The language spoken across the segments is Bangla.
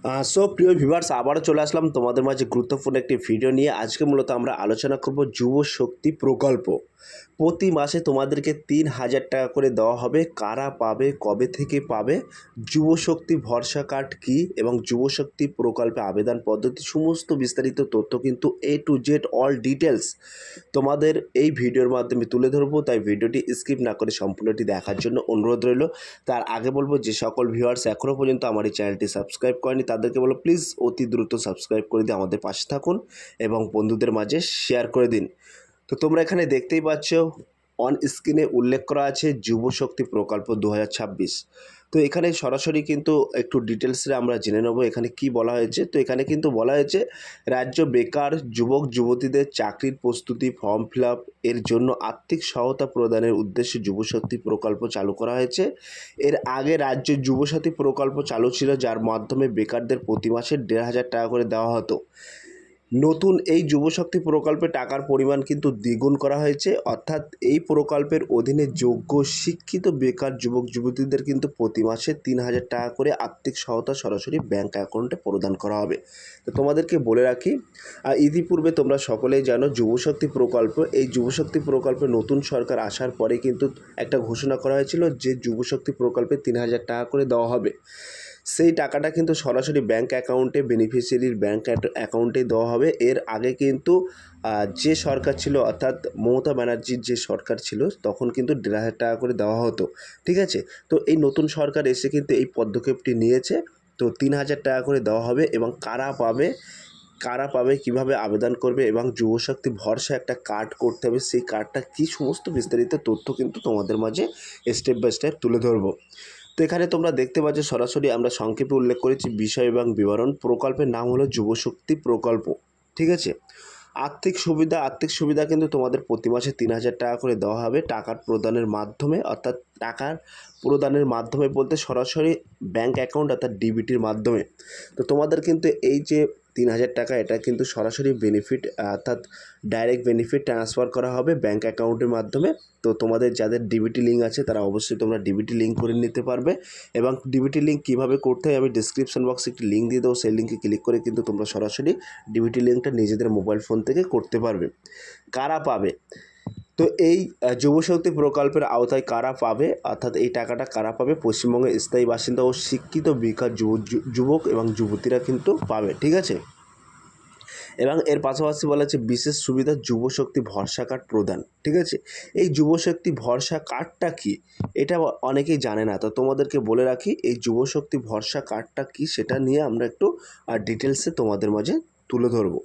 সো প্রিয় ভিউয়ার্স, আবারও চলে আসলাম তোমাদের মাঝে গুরুত্বপূর্ণ একটি ভিডিও নিয়ে। আজকে মূলত আমরা আলোচনা করব যুব শক্তি প্রকল্প। প্রতি মাসে তোমাদেরকে ৩,০০০ টাকা করে দেওয়া হবে। কারা পাবে, কবে থেকে পাবে, যুব শক্তি ভরসা কার্ড কী এবং যুব শক্তি প্রকল্পে আবেদন পদ্ধতি, সমস্ত বিস্তারিত তথ্য কিন্তু A to Z all details তোমাদের এই ভিডিওর মাধ্যমে তুলে ধরবো। তাই ভিডিওটি স্কিপ না করে সম্পূর্ণটি দেখার জন্য অনুরোধ রইল। তার আগে বলবো, যে সকল ভিউয়ার্স এখনও পর্যন্ত আমার এই চ্যানেলটি সাবস্ক্রাইব করেনি তাদেরকে বলো প্লিজ অতি দ্রুত সাবস্ক্রাইব করে দিয়ে আমাদের পাশে থাকুন এবং বন্ধুদের মাঝে শেয়ার করে দিন। তো তোমরা এখানে দেখতেই পাচ্ছ অন স্ক্রিনে উল্লেখ করা আছে যুব শক্তি প্রকল্প 2026। তো এখানে সরাসরি কিন্তু একটু ডিটেলসে আমরা জেনে নেব এখানে কি বলা হয়েছে। তো এখানে কিন্তু বলা হয়েছে রাজ্য বেকার যুবক যুবতীদের চাকরির প্রস্তুতি, ফর্ম ফিল আপ এর জন্য আর্থিক সহায়তা প্রদানের উদ্দেশ্যে যুবশক্তি প্রকল্প চালু করা হয়েছে। এর আগে রাজ্য যুবসাথী প্রকল্প চালু ছিল, যার মাধ্যমে বেকারদের প্রতি মাসে ১,৫০০ টাকা করে দেওয়া হতো। নতুন এই যুবশক্তি প্রকল্পে টাকার পরিমাণ কিন্তু দ্বিগুণ করা হয়েছে, অর্থাৎ এই প্রকল্পের অধীনে যোগ্য শিক্ষিত বেকার যুবক যুবতীদের কিন্তু প্রতি মাসে ৩,০০০ টাকা করে আর্থিক সহায়তা সরাসরি ব্যাংক অ্যাকাউন্টে প্রদান করা হবে। তো তোমাদেরকে বলে রাখি, ইতিপূর্বে তোমরা সকলেই জানো যুবশক্তি প্রকল্প, এই যুবশক্তি প্রকল্পে নতুন সরকার আসার পরে কিন্তু একটা ঘোষণা করা হয়েছিল যে যুবশক্তি প্রকল্পে ৩,০০০ টাকা করে দেওয়া হবে। সেই টাকাটা কিন্তু সরাসরি ব্যাংক অ্যাকাউন্টে, বেনিফিশিয়ারির ব্যাংক অ্যাকাউন্টে দেওয়া হবে। এর আগে কিন্তু যে সরকার ছিল, অর্থাৎ মমতা ব্যানার্জির যে সরকার ছিল, তখন কিন্তু ১,৫০০ টাকা করে দেওয়া হতো। ঠিক আছে, তো এই নতুন সরকার এসে কিন্তু এই পদক্ষেপটি নিয়েছে। তো ৩,০০০ টাকা করে দেওয়া হবে এবং কারা পাবে, কিভাবে আবেদন করবে এবং যুবশক্তি ভরসা একটা কার্ড করতে হবে, সেই কার্ডটা কী, সমস্ত বিস্তারিত তথ্য কিন্তু তোমাদের মাঝে স্টেপ বাই স্টেপ তুলে ধরবো। তো এখানে তোমরা দেখতে পাচ্ছ সরাসরি আমরা সংক্ষেপে উল্লেখ করেছি বিষয় এবং বিবরণ। প্রকল্পের নাম হলো যুবশক্তি প্রকল্প। ঠিক আছে, আর্থিক সুবিধা কিন্তু তোমাদের প্রতি মাসে ৩,০০০ টাকা করে দেওয়া হবে টাকার প্রদানের মাধ্যমে, অর্থাৎ টাকার প্রদানের মাধ্যমে বলতে সরাসরি ব্যাংক অ্যাকাউন্ট অর্থাৎ ডিবিটির মাধ্যমে। তো তোমাদের কিন্তু এই যে ৩,০০০ টাকা, এটা কিন্তু সরাসরি বেনিফিট অর্থাৎ ডাইরেক্ট বেনিফিট ট্রান্সফার করা হবে ব্যাংক অ্যাকাউন্টের মাধ্যমে। তো তোমাদের যাদের ডিবিটি লিঙ্ক আছে তারা অবশ্যই তোমরা ডিবিটি লিঙ্ক করে নিতে পারবে এবং ডিবিটি লিঙ্ক কীভাবে করতে হয় আমি ডিসক্রিপশন বক্সে একটি লিঙ্ক দিয়ে দেবো। সেই লিঙ্কে ক্লিক করে কিন্তু তোমরা সরাসরি ডিবিটি লিঙ্কটা নিজেদের মোবাইল ফোন থেকে করতে পারবে। কারা পাবে, তো এই যুবশক্তি প্রকল্পের আওতায় কারা পাবে, অর্থাৎ এই টাকাটা কারা পাবে, পশ্চিমবঙ্গের স্থায়ী বাসিন্দা ও শিক্ষিত বেকার যুবক এবং যুবতীরা কিন্তু পাবে। ঠিক আছে, এবং এর পাশাপাশি বলা হচ্ছে বিশেষ সুবিধা যুবশক্তি ভরসা কার্ড প্রদান। ঠিক আছে, এই যুবশক্তি ভরসা কার্ডটা কি, এটা অনেকেই জানে না। তো তোমাদেরকে বলে রাখি এই যুবশক্তি ভরসা কার্ডটা কি, সেটা নিয়ে আমরা একটু ডিটেলসে তোমাদের মাঝে তুলে ধরবো।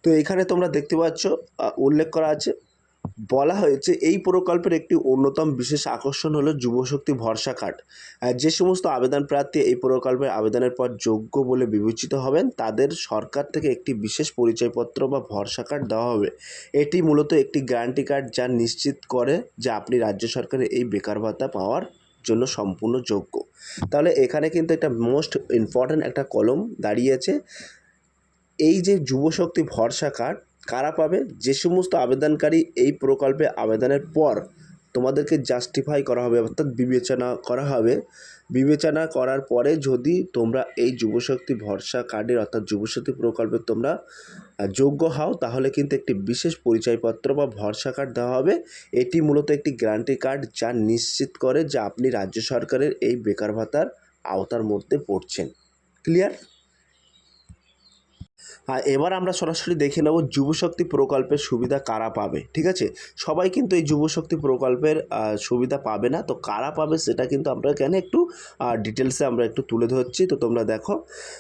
তো এখানে তোমরা দেখতে পাচ্ছ উল্লেখ করা আছে, বলা হয়েছে এই প্রকল্পের একটি অন্যতম বিশেষ আকর্ষণ হলো যুবশক্তি ভরসা কার্ড। যে সমস্ত আবেদন প্রার্থী এই প্রকল্পের আবেদনের পর যোগ্য বলে বিবেচিত হবেন তাদের সরকার থেকে একটি বিশেষ পরিচয়পত্র বা ভরসা কার্ড দেওয়া হবে। এটি মূলত একটি গ্যারান্টি কার্ড যা নিশ্চিত করে যে আপনি রাজ্য সরকারের এই বেকার ভাতা পাওয়ার জন্য সম্পূর্ণ যোগ্য। তাহলে এখানে কিন্তু একটা মোস্ট ইম্পর্ট্যান্ট একটা কলম দাঁড়িয়েছে। এই যে যুবশক্তি ভরসা কার্ড কারা পাবে, যে সমস্ত আবেদনকারী এই প্রকল্পে আবেদনের পর তোমাদেরকে জাস্টিফাই করা হবে, অর্থাৎ বিবেচনা করার পরে যদি তোমরা এই যুবশক্তি ভরসা কার্ডের অর্থাৎ যুবশক্তি প্রকল্পে তোমরা যোগ্য হও, তাহলে কিন্তু একটি বিশেষ পরিচয়পত্র বা ভরসা কার্ড দেওয়া হবে। এটি মূলত একটি গ্যারান্টি কার্ড যা নিশ্চিত করে যে আপনি রাজ্য সরকারের এই বেকার ভাতার আওতার মধ্যে পড়ছেন। ক্লিয়ার? এবার আমরা সরাসরি দেখে নেব যুবশক্তি প্রকল্পের সুবিধা কারা পাবে। ঠিক আছে, সবাই কিন্তু এই যুবশক্তি প্রকল্পের সুবিধা পাবে না। তো কারা পাবে সেটা কিন্তু আমরা এখানে একটু ডিটেলসে আমরা একটু তুলে ধরছি। তো তোমরা দেখো,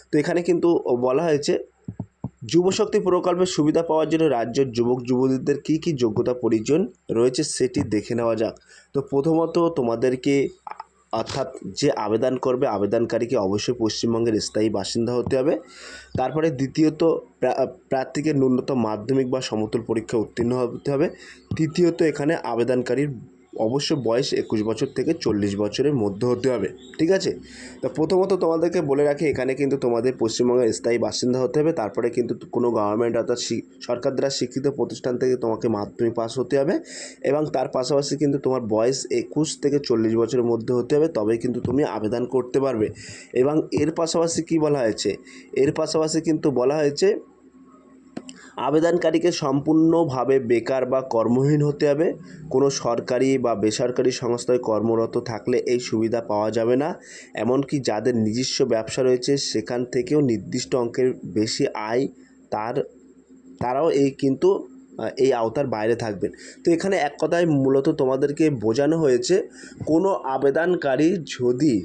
তো এখানে কিন্তু বলা হয়েছে যুবশক্তি প্রকল্পের সুবিধা পাওয়ার জন্য রাজ্যের যুবক যুবতীদের কী কী যোগ্যতা প্রয়োজন রয়েছে সেটি দেখে নেওয়া যাক। তো প্রথমত তোমাদেরকে অর্থাৎ যে আবেদন করবে আবেদনকারীকে অবশ্যই পশ্চিমবঙ্গের স্থায়ী বাসিন্দা হতে হবে। তারপরে দ্বিতীয়ত প্রার্থীকে ন্যূনতম মাধ্যমিক বা সমতুল পরীক্ষা উত্তীর্ণ হতে হবে। তৃতীয়ত এখানে আবেদনকারীর অবশ্যই বয়স 21 বছর থেকে 40 বছরের মধ্যে হতে হবে, ঠিক আছে। তো প্রথমত তোমাদেরকে বলে রাখি, এখানে কিন্তু তোমাদের পশ্চিমবঙ্গের স্থায়ী বাসিন্দা হতে হবে। তারপরে কিন্তু কোনো গভর্নমেন্ট অর্থাৎ সরকার দ্বারা স্বীকৃত প্রতিষ্ঠান থেকে তোমাকে মাধ্যমিক পাস হতে হবে, এবং তার পাশাপাশি কিন্তু তোমার বয়স 21 থেকে 40 বছরের মধ্যে হতে হবে, তবেই কিন্তু তুমি আবেদন করতে পারবে। এবং এর পাশাপাশি কী বলা হয়েছে, এর পাশাপাশি কিন্তু বলা হয়েছে আবেদনকারীকে সম্পূর্ণভাবে বেকার বা কর্মহীন হতে হবে। কোনো সরকারি বা বেসরকারি সংস্থায় কর্মরত থাকলে এই সুবিধা পাওয়া যাবে না। এমনকি যাদের নিজস্ব ব্যবসা রয়েছে সেখান থেকেও নির্দিষ্ট অঙ্কের বেশি আয় তারাও এই আওতার বাইরে থাকবেন। তো এখানে এক কথায় মূলত তোমাদেরকে বোঝানো হয়েছে, কোনো আবেদনকারী যদি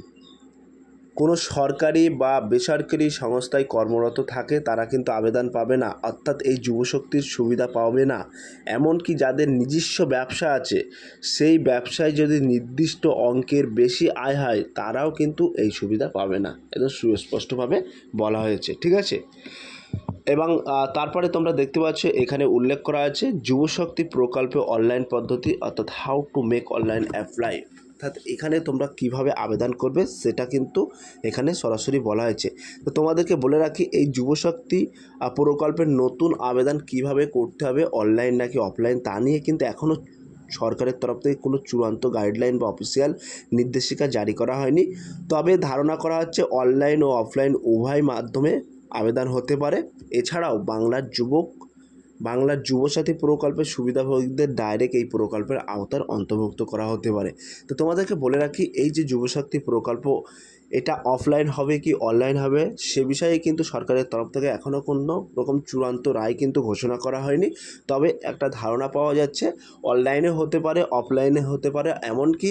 কোনো সরকারি বা বেসরকারি সংস্থায় কর্মরত থাকে তারা কিন্তু আবেদন পাবে না, অর্থাৎ এই যুবশক্তির সুবিধা পাবে না। এমনকি যাদের নিজস্ব ব্যবসা আছে সেই ব্যবসায় যদি নির্দিষ্ট অঙ্কের বেশি আয় হয় তারাও কিন্তু এই সুবিধা পাবে না, একদম সুস্পষ্টভাবে বলা হয়েছে, ঠিক আছে। এবং তারপরে তোমরা দেখতে পাচ্ছ এখানে উল্লেখ করা আছে যুবশক্তি প্রকল্পে অনলাইন পদ্ধতি, অর্থাৎ how to make online apply, অর্থাৎ এখানে তোমরা কিভাবে আবেদন করবে সেটা কিন্তু এখানে সরাসরি বলা হয়েছে। তো তোমাদেরকে বলে রাখি, এই যুবশক্তি প্রকল্পের নতুন আবেদন কিভাবে করতে হবে, অনলাইন নাকি অফলাইন, তা নিয়ে কিন্তু এখনও সরকারের তরফ থেকে কোনো চূড়ান্ত গাইডলাইন বা অফিসিয়াল নির্দেশিকা জারি করা হয়নি। তবে ধারণা করা হচ্ছে অনলাইন ও অফলাইন উভয় মাধ্যমে আবেদন হতে পারে। এছাড়াও বাংলার যুবসাথী প্রকল্পের সুবিধাভোগীদের ডাইরেক্ট এই প্রকল্পের আওতার অন্তর্ভুক্ত করা হতে পারে। তো তোমাদেরকে বলে রাখি, এই যে যুবশক্তি প্রকল্প এটা অফলাইন হবে কি অনলাইন হবে সে বিষয়ে কিন্তু সরকারের তরফ থেকে এখনও কোনো রকম চূড়ান্ত রায় কিন্তু ঘোষণা করা হয়নি। তবে একটা ধারণা পাওয়া যাচ্ছে অনলাইনে হতে পারে, অফলাইনে হতে পারে, এমনকি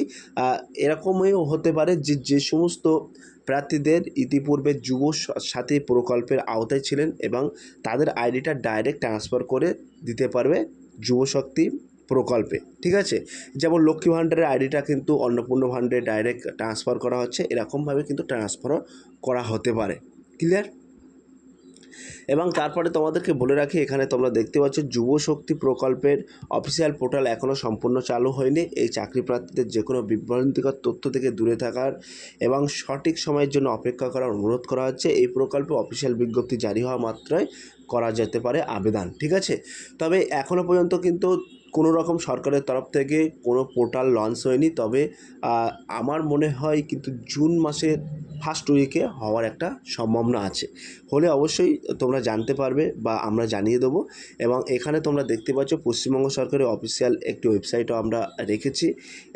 এরকমও হতে পারে যে সমস্ত প্রার্থীদের ইতিপূর্বে যুবসাথী প্রকল্পের আওতায় ছিলেন এবং তাদের আইডিটা ডাইরেক্ট ট্রান্সফার করে দিতে পারবে যুবশক্তি প্রকল্পে, ঠিক আছে। যেমন লক্ষ্মী ভাণ্ডারের আইডিটা কিন্তু অন্নপূর্ণা ভাণ্ডারে ডাইরেক্ট ট্রান্সফার করা হচ্ছে, এরকমভাবে কিন্তু ট্রান্সফারও করা হতে পারে, ক্লিয়ার। এবং তারপরে তোমাদেরকে বলে রাখি, এখানে তোমরা দেখতে পাচ্ছ যুবশক্তি প্রকল্পের অফিসিয়াল পোর্টাল এখনও সম্পূর্ণ চালু হয়নি। এই চাকরি প্রার্থীদের যে কোনো বিভ্রান্তিকর তথ্য থেকে দূরে থাকার এবং সঠিক সময়ের জন্য অপেক্ষা করার অনুরোধ করা হচ্ছে। এই প্রকল্পে অফিসিয়াল বিজ্ঞপ্তি জারি হওয়া মাত্রই করা যেতে পারে আবেদন, ঠিক আছে। তবে এখনও পর্যন্ত কিন্তু কোনো রকম সরকারের তরফ থেকে কোনো পোর্টাল লঞ্চ হয়নি। তবে আমার মনে হয় কিন্তু জুন মাসের ফার্স্ট উইকে হওয়ার একটা সম্ভাবনা আছে, হলে অবশ্যই তোমরা জানতে পারবে বা আমরা জানিয়ে দেবো। এবং এখানে তোমরা দেখতে পাচ্ছ পশ্চিমবঙ্গ সরকারের অফিসিয়াল একটি ওয়েবসাইটও আমরা রেখেছি,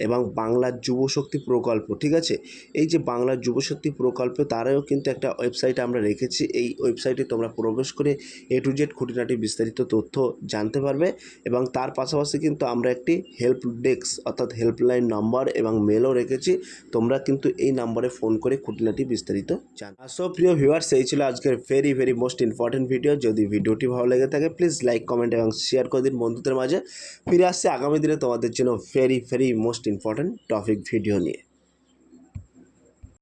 এবং বাংলার যুবশক্তি প্রকল্প, ঠিক আছে। এই যে বাংলার যুবশক্তি প্রকল্প তারও কিন্তু একটা ওয়েবসাইট আমরা রেখেছি। এই ওয়েবসাইটে তোমরা প্রবেশ করে A to Z খুঁটিনাটি বিস্তারিত তথ্য জানতে পারবে। এবং তার পাশাপাশি কিন্তু আমরা একটি হেল্প ডেস্ক অর্থাৎ হেল্পলাইন নাম্বার এবং মেলও রেখেছি, তোমরা কিন্তু এই নাম্বারে ফোন করে খুঁটিনাটি বিস্তারিত জানো। সো প্রিয় ভিউয়ার্স, এই ছিল আজকের ভেরি মোস্ট ইম্পর্টেন্ট ভিডিও। যদি ভিডিওটি ভালো লেগে থাকে প্লিজ লাইক, কমেন্ট এবং শেয়ার করে দিন বন্ধুদের মাঝে। ফিরে আসছে আগামী দিনে তোমাদের জন্য very most important topic video নিয়ে।